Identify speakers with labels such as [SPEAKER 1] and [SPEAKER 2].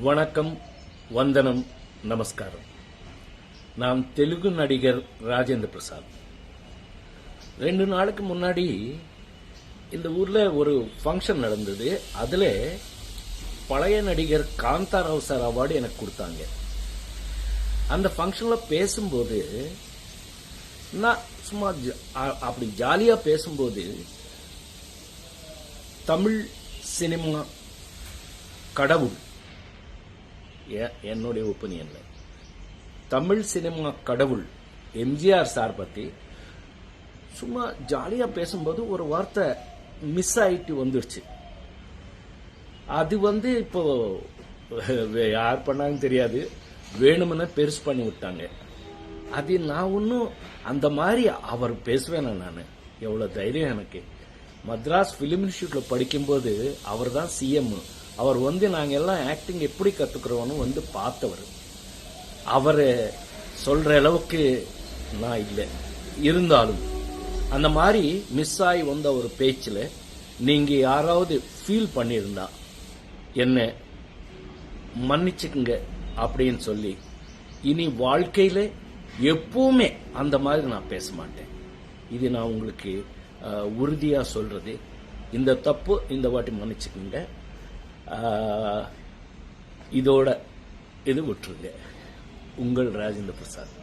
[SPEAKER 1] வணக்கம், வந்தனம், நமஸ்காரம். நான் தெலுங்கு நடிகர் ராஜேந்திர பிரசாத். 2 நாளுக்கு முன்னாடி இந்த ஊர்ல ஒரு ஃபங்க்ஷன் நடந்தது. அதுல பழைய நடிகர் காந்தாராவ் சார் அவார்டு எனக்கு கொடுத்தாங்க. அந்த ஃபங்க்ஷன்ல பேசும்போது நான் சும்மா அப்படி ஜாலியா பேசும்போது தமிழ் சினிமா கடவுள், என்னுடைய ஒப்பீனியன்ல தமிழ் சினிமா கடவுள் எம்ஜிஆர் சார் பத்தி சும்மா ஜாலியா பேசும்போது ஒரு வார்த்தை மிஸ் ஆயிட்டு வந்துடுச்சு. அது இப்போ யார் பண்ணாங்க தெரியாது, வேணும்னு பெருசு பண்ணி விட்டாங்க. அது நான் ஒன்னும் அந்த மாதிரி அவர் பேசுவேன். நான் எவ்வளவு தைரியம் எனக்கு. மദ്രാஸ் பிலிம் இன்ஸ்டிடியூட்ல படிக்கும்போது அவர் தான் சிஎம். அவர் நாங்க எல்லாம் ஆக்டிங் எப்படி கத்துக்கிறோம்னு பார்த்தவர். அவரு சொல்ற அளவுக்கு நான் இல்லை. இருந்தாலும் அந்த மாதிரி மிஸ் ஆகி வந்த ஒரு பேச்சுல நீங்க யாராவது ஃபீல் பண்ணியிருந்தா என்ன மன்னிச்சுக்குங்க அப்படின்னு சொல்லி, இனி வாழ்க்கையில எப்பவுமே அந்த மாதிரி நான் பேச மாட்டேன். இது நான் உங்களுக்கு உறுதியா சொல்றது. இந்த தப்பு இந்த வாட்டி மன்னிச்சுக்குங்க. இதோட இது விட்டுருங்க. உங்கள் ராஜேந்திர பிரசாத்.